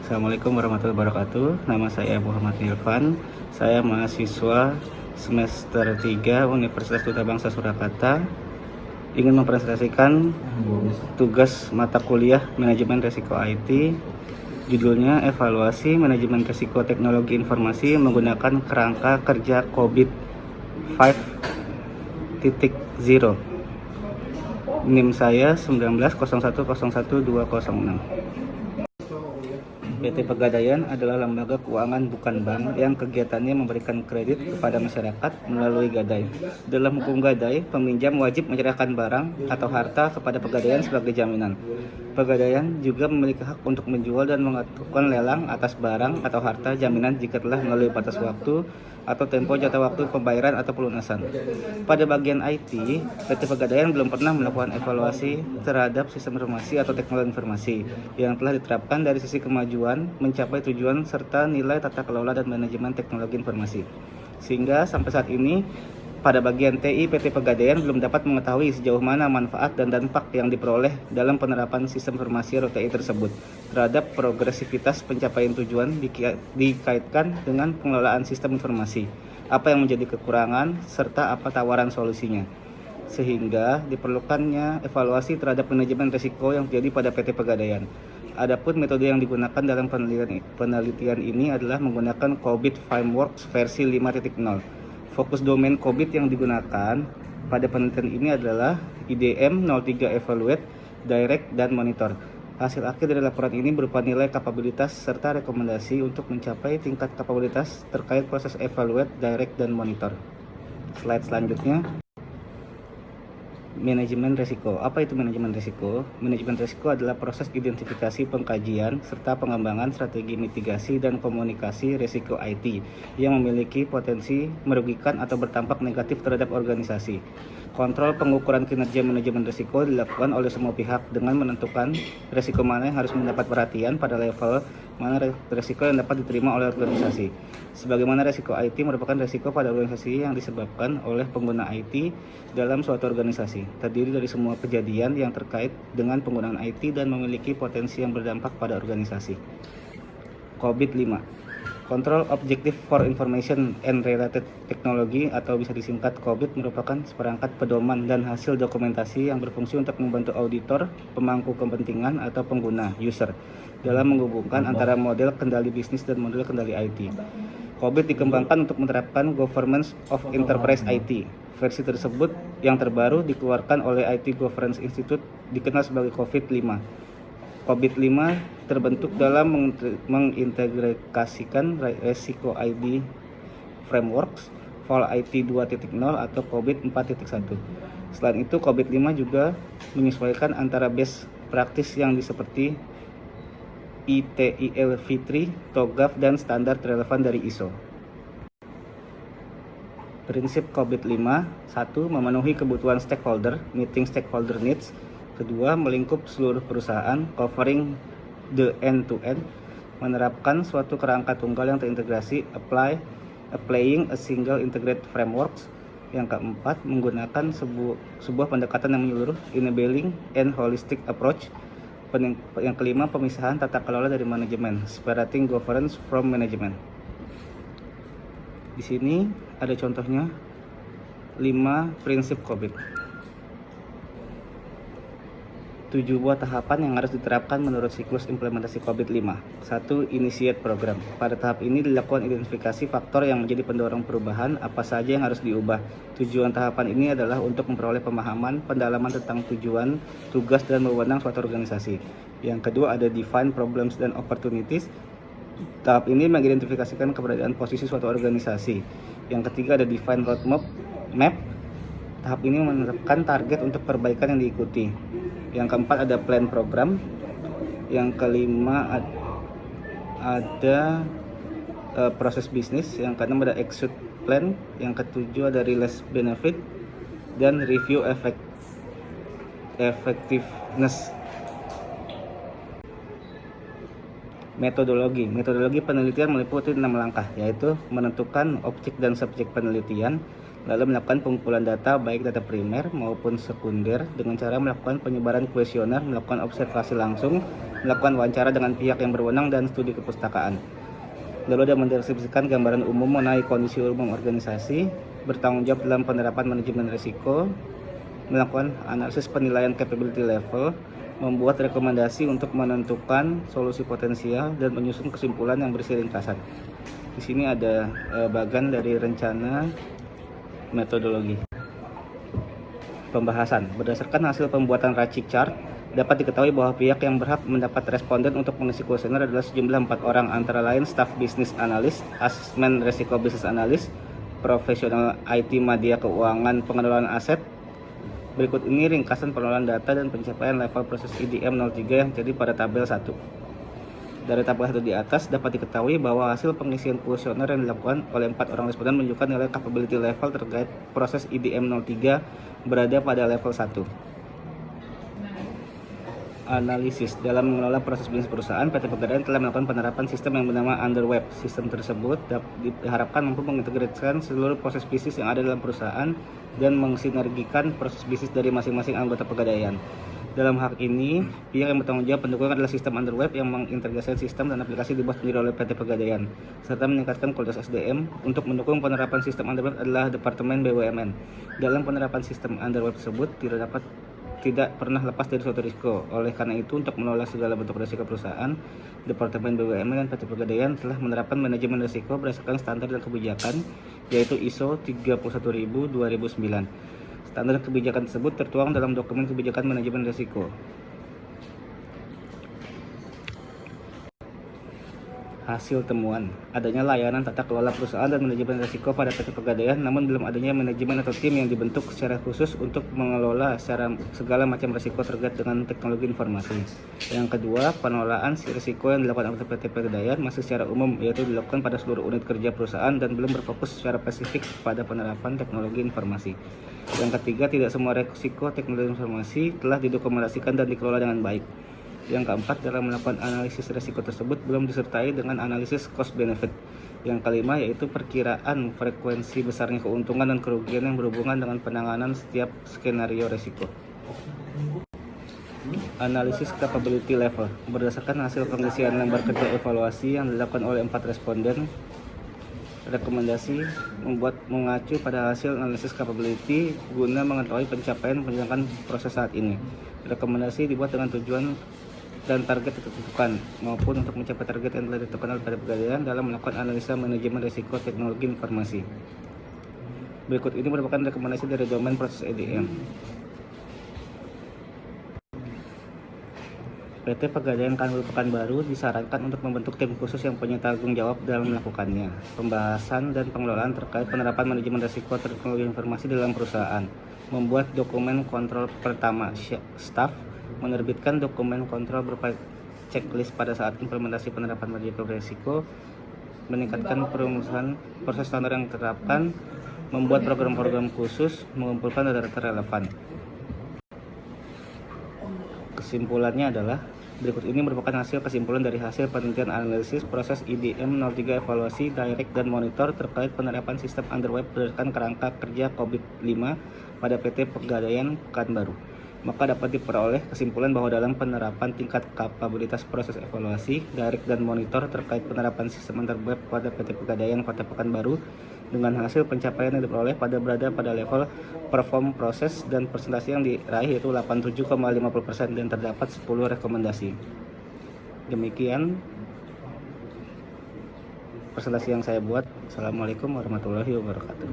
Assalamualaikum warahmatullahi wabarakatuh. Nama saya Muhammad Irfan. Saya mahasiswa semester 3 Universitas Duta Bangsa Surakarta. Ingin mempresentasikan tugas mata kuliah Manajemen Risiko IT. Judulnya Evaluasi Manajemen Risiko Teknologi Informasi menggunakan kerangka kerja COVID 5.0. NIM saya 190101206. PT Pegadaian adalah lembaga keuangan bukan bank yang kegiatannya memberikan kredit kepada masyarakat melalui gadai. Dalam hukum gadai, peminjam wajib menyerahkan barang atau harta kepada Pegadaian sebagai jaminan. Pegadaian juga memiliki hak untuk menjual dan melakukan lelang atas barang atau harta jaminan jika telah melalui batas waktu atau tempo jatah waktu pembayaran atau pelunasan. Pada bagian IT, PT Pegadaian belum pernah melakukan evaluasi terhadap sistem informasi atau teknologi informasi yang telah diterapkan dari sisi kemajuan, mencapai tujuan, serta nilai tata kelola dan manajemen teknologi informasi. Sehingga sampai saat ini, pada bagian TI, PT Pegadaian belum dapat mengetahui sejauh mana manfaat dan dampak yang diperoleh dalam penerapan sistem informasi atau TI tersebut terhadap progresivitas pencapaian tujuan dikaitkan dengan pengelolaan sistem informasi, apa yang menjadi kekurangan, serta apa tawaran solusinya. Sehingga diperlukannya evaluasi terhadap manajemen risiko yang terjadi pada PT Pegadaian. Adapun metode yang digunakan dalam penelitian ini adalah menggunakan COVID Frameworks versi 5.0. Fokus domain COVID yang digunakan pada penelitian ini adalah IDM 03 Evaluate, Direct, dan Monitor. Hasil akhir dari laporan ini berupa nilai kapabilitas serta rekomendasi untuk mencapai tingkat kapabilitas terkait proses Evaluate, Direct, dan Monitor. Slide selanjutnya. Manajemen risiko. Apa itu manajemen risiko? Manajemen risiko adalah proses identifikasi, pengkajian, serta pengembangan strategi mitigasi dan komunikasi risiko IT yang memiliki potensi merugikan atau berdampak negatif terhadap organisasi. Kontrol pengukuran kinerja manajemen risiko dilakukan oleh semua pihak dengan menentukan risiko mana yang harus mendapat perhatian pada level mana risiko yang dapat diterima oleh organisasi. Sebagaimana risiko IT merupakan risiko pada organisasi yang disebabkan oleh pengguna IT dalam suatu organisasi, terdiri dari semua kejadian yang terkait dengan penggunaan IT dan memiliki potensi yang berdampak pada organisasi. COVID-5. Control Objective for Information and Related Technology atau bisa disingkat COVID merupakan seperangkat pedoman dan hasil dokumentasi yang berfungsi untuk membantu auditor, pemangku kepentingan atau pengguna user dalam menghubungkan antara model kendali bisnis dan model kendali IT. COVID dikembangkan untuk menerapkan Governance of Enterprise IT. Versi tersebut yang terbaru dikeluarkan oleh IT Governance Institute dikenal sebagai COVID-5. COVID-5 terbentuk dalam mengintegrasikan risiko ID frameworks Fall IT 2.0 atau COVID 4.1. Selain itu, COVID-5 juga menyesuaikan antara best practice yang seperti ITIL V3, TOGAF, dan standar relevan dari ISO. Prinsip COVID-5: 1. Memenuhi kebutuhan stakeholder, meeting stakeholder needs. 2. Melingkup seluruh perusahaan, covering the end-to-end. Menerapkan suatu kerangka tunggal yang terintegrasi, applying a single integrated frameworks. Yang keempat, menggunakan sebuah pendekatan yang menyeluruh, enabling and holistic approach. Yang kelima, pemisahan tata kelola dari manajemen, separating governance from management. Di sini ada contohnya 5 prinsip COVID. 7 buah tahapan yang harus diterapkan menurut siklus implementasi COVID-5. 1. Initiate program. Pada tahap ini dilakukan identifikasi faktor yang menjadi pendorong perubahan, apa saja yang harus diubah. Tujuan tahapan ini adalah untuk memperoleh pemahaman, pendalaman tentang tujuan, tugas, dan wewenang suatu organisasi. Yang kedua ada define problems dan opportunities. Tahap ini mengidentifikasikan keberadaan posisi suatu organisasi. Yang ketiga ada define roadmap. Tahap ini menetapkan target untuk perbaikan yang diikuti. Yang keempat ada plan program. Yang kelima ada proses bisnis. Yang keenam ada exit plan. Yang ketujuh ada release benefit dan review effectiveness. Metodologi penelitian meliputi 6 langkah, yaitu menentukan objek dan subjek penelitian, lalu melakukan pengumpulan data baik data primer maupun sekunder dengan cara melakukan penyebaran kuesioner, melakukan observasi langsung, melakukan wawancara dengan pihak yang berwenang dan studi kepustakaan. Lalu dia mendeskripsikan gambaran umum mengenai kondisi umum organisasi, bertanggung jawab dalam penerapan manajemen risiko, melakukan analisis penilaian capability level, membuat rekomendasi untuk menentukan solusi potensial, dan menyusun kesimpulan yang berisi ringkasan. Di sini ada bagian dari rencana metodologi. Pembahasan. Berdasarkan hasil pembuatan Racik Chart, dapat diketahui bahwa pihak yang berhak mendapat responden untuk mengisi kuesioner adalah sejumlah 4 orang, antara lain staf bisnis analis, asesmen risiko bisnis analis, profesional IT media keuangan, pengelolaan aset. Berikut ini ringkasan pengelolaan data dan pencapaian level proses IDM 03 yang terjadi pada tabel 1. Dari tabel 1 di atas dapat diketahui bahwa hasil pengisian kuesioner yang dilakukan oleh 4 orang responden menunjukkan nilai capability level terkait proses IDM 03 berada pada level 1. Analisis. Dalam mengelola proses bisnis perusahaan, PT Pegadaian telah melakukan penerapan sistem yang bernama Underweb. Sistem tersebut diharapkan mampu mengintegrasikan seluruh proses bisnis yang ada dalam perusahaan dan mensinergikan proses bisnis dari masing-masing anggota Pegadaian. Dalam hal ini, pihak yang bertanggung jawab pendukung adalah sistem Underweb yang mengintegrasikan sistem dan aplikasi dibuat sendiri oleh PT Pegadaian, serta meningkatkan kualitas SDM. Untuk mendukung penerapan sistem Underweb adalah Departemen BUMN. Dalam penerapan sistem Underweb tersebut tidak pernah lepas dari suatu risiko. Oleh karena itu, untuk mengelola segala bentuk risiko perusahaan, Departemen BUMN dan PT Pegadaian telah menerapkan manajemen risiko berdasarkan standar dan kebijakan, yaitu ISO 31000-2009. Standar kebijakan tersebut tertuang dalam dokumen kebijakan manajemen risiko. Hasil temuan. Adanya layanan tata kelola perusahaan dan manajemen risiko pada PT Pegadaian, namun belum adanya manajemen atau tim yang dibentuk secara khusus untuk mengelola segala macam risiko terkait dengan teknologi informasi. Yang kedua, pengelolaan risiko yang dilakukan oleh PT Pegadaian masih secara umum, yaitu dilakukan pada seluruh unit kerja perusahaan dan belum berfokus secara spesifik pada penerapan teknologi informasi. Yang ketiga, tidak semua risiko teknologi informasi telah didokumentasikan dan dikelola dengan baik. Yang keempat, dalam melakukan analisis risiko tersebut belum disertai dengan analisis cost benefit. Yang kelima, yaitu perkiraan frekuensi besarnya keuntungan dan kerugian yang berhubungan dengan penanganan setiap skenario risiko. Analisis capability level. Berdasarkan hasil pengisian lembar kerja evaluasi yang dilakukan oleh 4 responden, rekomendasi mengacu pada hasil analisis capability guna mengetahui pencapaian penjagaan proses saat ini. Rekomendasi dibuat dengan tujuan dan target ditentukan maupun untuk mencapai target yang telah ditentukan oleh PT Pegadaian dalam melakukan analisa manajemen risiko teknologi informasi. Berikut ini merupakan rekomendasi dari domain proses EDM. PT Pegadaian Pekanbaru disarankan untuk membentuk tim khusus yang punya tanggung jawab dalam melakukannya. Pembahasan dan pengelolaan terkait penerapan manajemen risiko teknologi informasi dalam perusahaan. Membuat dokumen kontrol pertama staf, menerbitkan dokumen kontrol berupa checklist pada saat implementasi penerapan manajemen risiko, meningkatkan perumusan proses standar yang diterapkan, membuat program-program khusus, mengumpulkan data-data relevan. Kesimpulannya adalah berikut ini merupakan hasil kesimpulan dari hasil penelitian analisis proses IDM 03 evaluasi direct dan monitor terkait penerapan sistem Underweb berdasarkan kerangka kerja COVID-5 pada PT Pegadaian Pekanbaru. Maka dapat diperoleh kesimpulan bahwa dalam penerapan tingkat kapabilitas proses evaluasi direct dan monitor terkait penerapan sistem Underweb pada PT Pegadaian Kota Pekanbaru dengan hasil pencapaian yang diperoleh berada pada level perform proses dan persentase yang diraih yaitu 87,50% dan terdapat 10 rekomendasi. Demikian presentasi yang saya buat. Assalamualaikum warahmatullahi wabarakatuh.